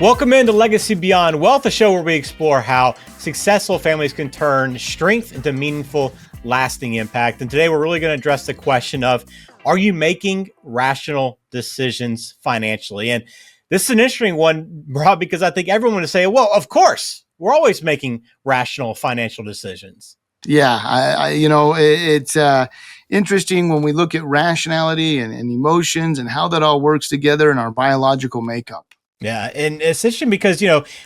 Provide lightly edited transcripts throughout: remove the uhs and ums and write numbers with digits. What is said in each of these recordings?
Welcome into Legacy Beyond Wealth, a show where we explore how successful families can turn strength into meaningful, lasting impact. And today we're really going to address the question of, are you making rational decisions financially? And this is an interesting one, Rob, because I think everyone would say, well, of course, we're always making rational financial decisions. Yeah, it's interesting when we look at rationality and emotions and how that all works together in our biological makeup. Yeah, and it's interesting because,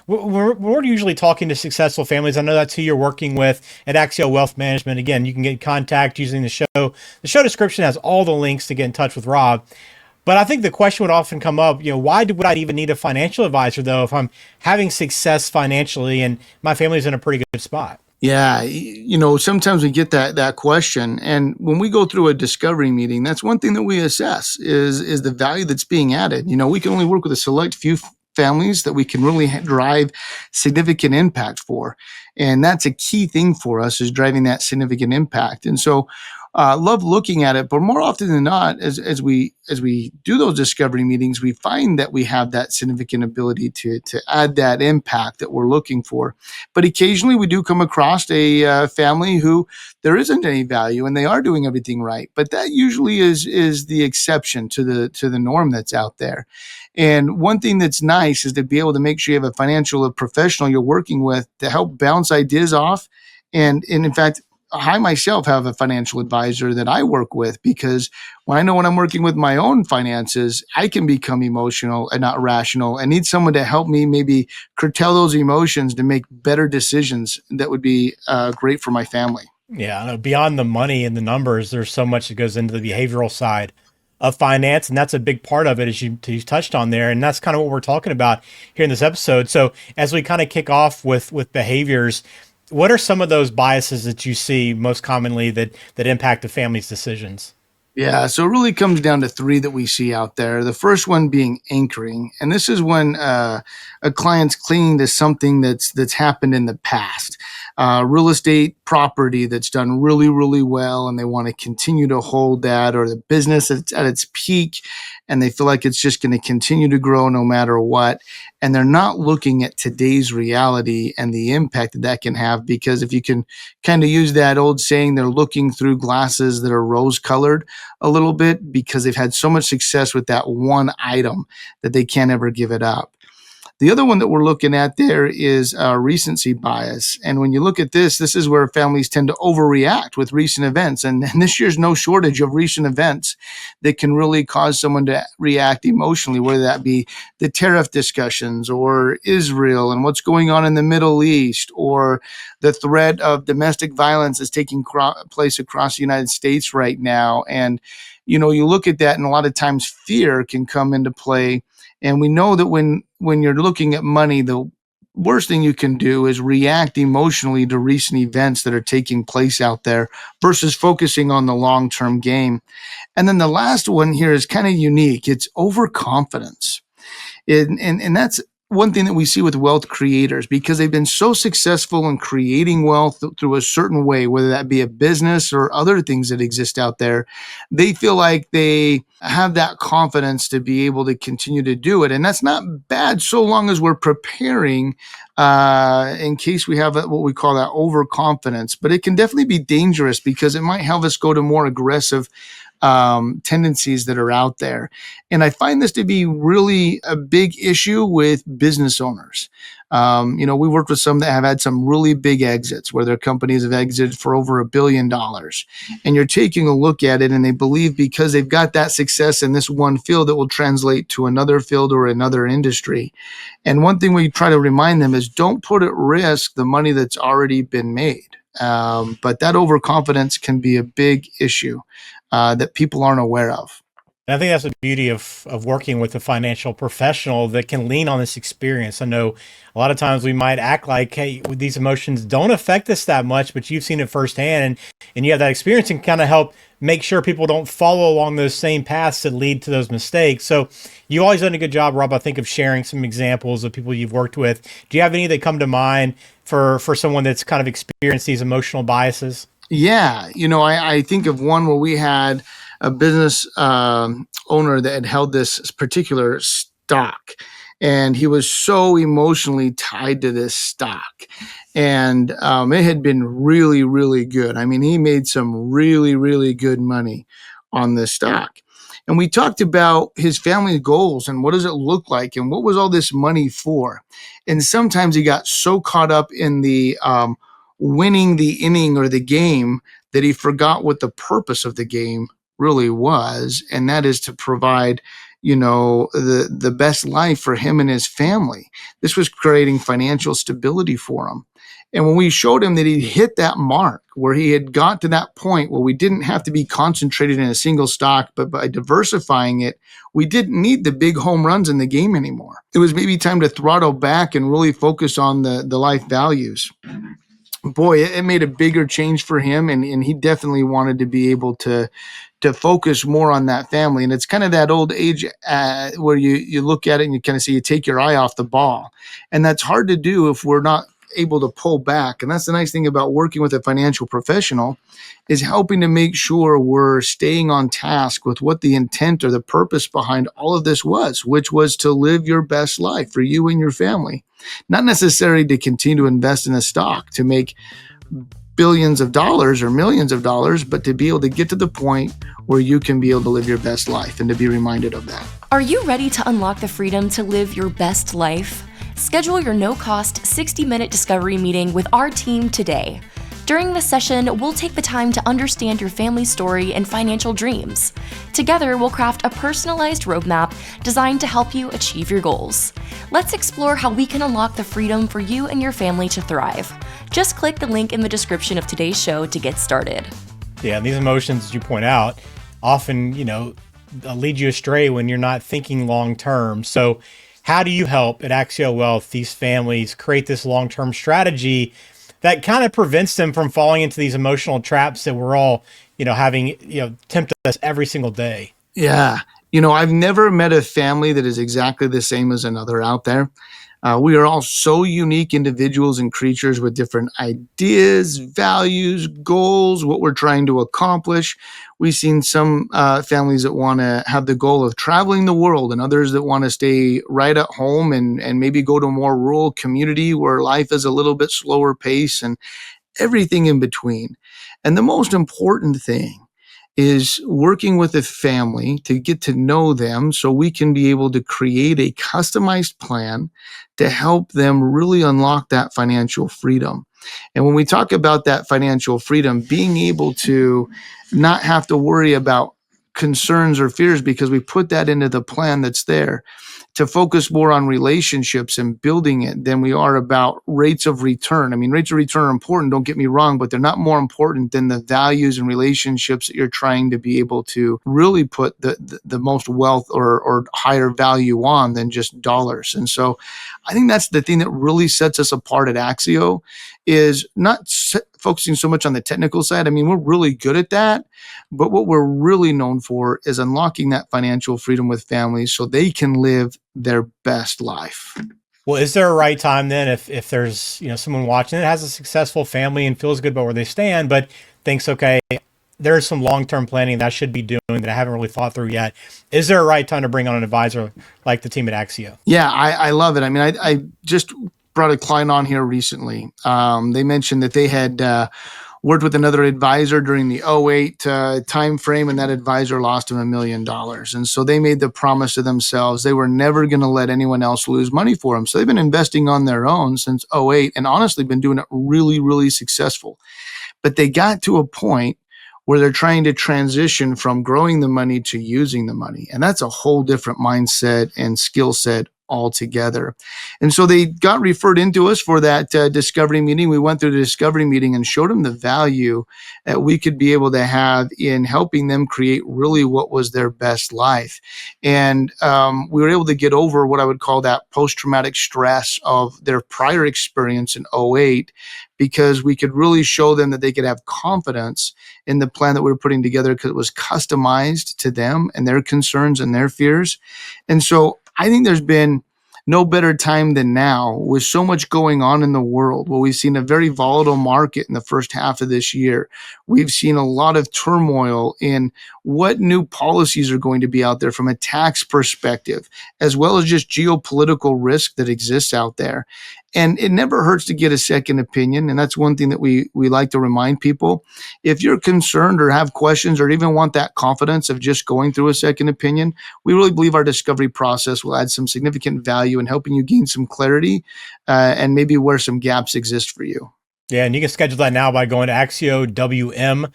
we're usually talking to successful families. I know that's who you're working with at Axio Wealth Management. Again, you can get in contact using the show. The show description has all the links to get in touch with Rob. But I think the question would often come up, why would I even need a financial advisor, though, if I'm having success financially and my family's in a pretty good spot? Yeah, sometimes we get that question, and when we go through a discovery meeting, that's one thing that we assess is the value that's being added. We can only work with a select few families that we can really drive significant impact for, and that's a key thing for us is driving that significant impact. And so, love looking at it, but more often than not, as we do those discovery meetings, we find that we have that significant ability to add that impact that we're looking for. But occasionally, we do come across a family who there isn't any value, and they are doing everything right. But that usually is the exception to the norm that's out there. And one thing that's nice is to be able to make sure you have a financial professional you're working with to help bounce ideas off. And in fact, I myself have a financial advisor that I work with because when I'm working with my own finances, I can become emotional and not rational. I need someone to help me maybe curtail those emotions to make better decisions that would be great for my family. Yeah, I know beyond the money and the numbers, there's so much that goes into the behavioral side of finance, and that's a big part of it, as you touched on there, and that's kind of what we're talking about here in this episode. So, as we kind of kick off with behaviors, what are some of those biases that you see most commonly that impact a family's decisions? Yeah, so it really comes down to three that we see out there. The first one being anchoring, and this is when a client's clinging to something that's happened in the past, real estate property that's done really really well, and they want to continue to hold that, or the business that's at its peak, and they feel like it's just going to continue to grow no matter what, and they're not looking at today's reality and the impact that can have. Because if you can kind of use that old saying, they're looking through glasses that are rose colored a little bit because they've had so much success with that one item that they can't ever give it up. The other one that we're looking at there is recency bias. And when you look at this is where families tend to overreact with recent events. And this year's no shortage of recent events that can really cause someone to react emotionally, whether that be the tariff discussions or Israel and what's going on in the Middle East, or the threat of domestic violence that's taking place across the United States right now. And, you look at that, and a lot of times fear can come into play. And we know that when you're looking at money, the worst thing you can do is react emotionally to recent events that are taking place out there versus focusing on the long-term game. And then the last one here is kind of unique. It's overconfidence. And that's one thing that we see with wealth creators, because they've been so successful in creating wealth through a certain way, whether that be a business or other things that exist out there. They feel like they have that confidence to be able to continue to do it. And that's not bad so long as we're preparing in case we have what we call that overconfidence. But it can definitely be dangerous because it might have us go to more aggressive tendencies that are out there. And I find this to be really a big issue with business owners. We worked with some that have had some really big exits where their companies have exited for over $1 billion. And you're taking a look at it, and they believe because they've got that success in this one field, it will translate to another field or another industry. And one thing we try to remind them is don't put at risk the money that's already been made. But that overconfidence can be a big issue that people aren't aware of. And I think that's the beauty of working with a financial professional that can lean on this experience. I know a lot of times we might act like, hey, these emotions don't affect us that much, but you've seen it firsthand, and you have that experience and kind of help make sure people don't follow along those same paths that lead to those mistakes. So you've always done a good job, Rob, I think, of sharing some examples of people you've worked with. Do you have any that come to mind for someone that's kind of experienced these emotional biases? Yeah, I think of one where we had a business owner that had held this particular stock, and he was so emotionally tied to this stock. And it had been really, really good. I mean, he made some really, really good money on this stock. And we talked about his family goals and what does it look like and what was all this money for. And sometimes he got so caught up in the winning the inning or the game that he forgot what the purpose of the game really was, and that is to provide the best life for him and his family. This was creating financial stability for him. And when we showed him that he hit that mark where he had got to that point where we didn't have to be concentrated in a single stock, but by diversifying it, we didn't need the big home runs in the game anymore. It was maybe time to throttle back and really focus on the life values. Boy, it made a bigger change for him, and he definitely wanted to be able to focus more on that family. And it's kind of that old age where you look at it and you kind of say you take your eye off the ball, and that's hard to do if we're not able to pull back. And that's the nice thing about working with a financial professional, is helping to make sure we're staying on task with what the intent or the purpose behind all of this was, which was to live your best life for you and your family. Not necessarily to continue to invest in a stock to make billions of dollars or millions of dollars, but to be able to get to the point where you can be able to live your best life and to be reminded of that. Are you ready to unlock the freedom to live your best life? Schedule your no-cost 60-minute discovery meeting with our team today. During this session, we'll take the time to understand your family's story and financial dreams. Together, we'll craft a personalized roadmap designed to help you achieve your goals. Let's explore how we can unlock the freedom for you and your family to thrive. Just click the link in the description of today's show to get started. Yeah, and these emotions, as you point out, often, lead you astray when you're not thinking long term. So how do you help at Axio Wealth these families create this long-term strategy that kind of prevents them from falling into these emotional traps that we're all, having, tempt us every single day? Yeah. I've never met a family that is exactly the same as another out there. We are all so unique individuals and creatures with different ideas, values, goals, what we're trying to accomplish. We've seen some families that want to have the goal of traveling the world, and others that want to stay right at home and maybe go to a more rural community where life is a little bit slower pace, and everything in between. And the most important thing is working with a family to get to know them so we can be able to create a customized plan to help them really unlock that financial freedom. And when we talk about that financial freedom, being able to not have to worry about concerns or fears because we put that into the plan that's there, to focus more on relationships and building it than we are about rates of return. I mean, rates of return are important, don't get me wrong, but they're not more important than the values and relationships that you're trying to be able to really put the most wealth or higher value on than just dollars. And so I think that's the thing that really sets us apart at Axio, is not focusing so much on the technical side. I mean, we're really good at that, but what we're really known for is unlocking that financial freedom with families so they can live their best life. Well, is there a right time then if there's, someone watching that has a successful family and feels good about where they stand, but thinks, okay, there's some long-term planning that I should be doing that I haven't really thought through yet. Is there a right time to bring on an advisor like the team at Axio? Yeah, I love it. I mean, I just brought a client on here recently. They mentioned that they had worked with another advisor during the 2008 time frame, and that advisor lost them $1 million. And so they made the promise to themselves they were never going to let anyone else lose money for them. So they've been investing on their own since 2008 and honestly been doing it really, really successful. But they got to a point where they're trying to transition from growing the money to using the money. And that's a whole different mindset and skill set altogether. And so they got referred into us for that discovery meeting. We went through the discovery meeting and showed them the value that we could be able to have in helping them create really what was their best life. And we were able to get over what I would call that post-traumatic stress of their prior experience in 2008, because we could really show them that they could have confidence in the plan that we were putting together because it was customized to them and their concerns and their fears. And so I think there's been no better time than now with so much going on in the world. Well, we've seen a very volatile market in the first half of this year. We've seen a lot of turmoil in what new policies are going to be out there from a tax perspective, as well as just geopolitical risk that exists out there. And it never hurts to get a second opinion. And that's one thing that we like to remind people. If you're concerned or have questions or even want that confidence of just going through a second opinion, we really believe our discovery process will add some significant value in helping you gain some clarity and maybe where some gaps exist for you. Yeah, and you can schedule that now by going to axiowm.com.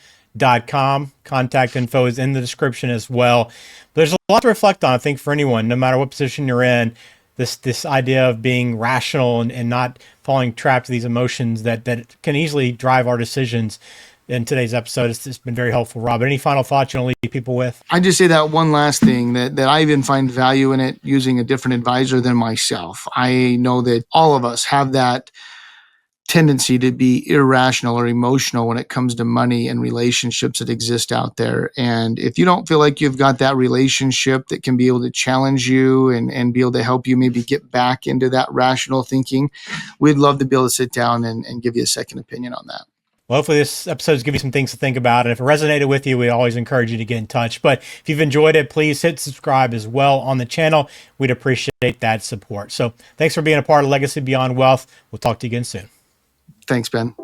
Contact info is in the description as well. There's a lot to reflect on, I think, for anyone, no matter what position you're in. This idea of being rational and not falling trapped to these emotions that can easily drive our decisions. In today's episode, it's been very helpful, Rob. Any final thoughts you want to leave people with? I just say that one last thing, that I even find value in it using a different advisor than myself. I know that all of us have that tendency to be irrational or emotional when it comes to money and relationships that exist out there. And if you don't feel like you've got that relationship that can be able to challenge you and be able to help you maybe get back into that rational thinking, we'd love to be able to sit down and give you a second opinion on that. Well, hopefully this episode has given you some things to think about. And if it resonated with you, we always encourage you to get in touch. But if you've enjoyed it, please hit subscribe as well on the channel. We'd appreciate that support. So thanks for being a part of Legacy Beyond Wealth. We'll talk to you again soon. Thanks, Ben.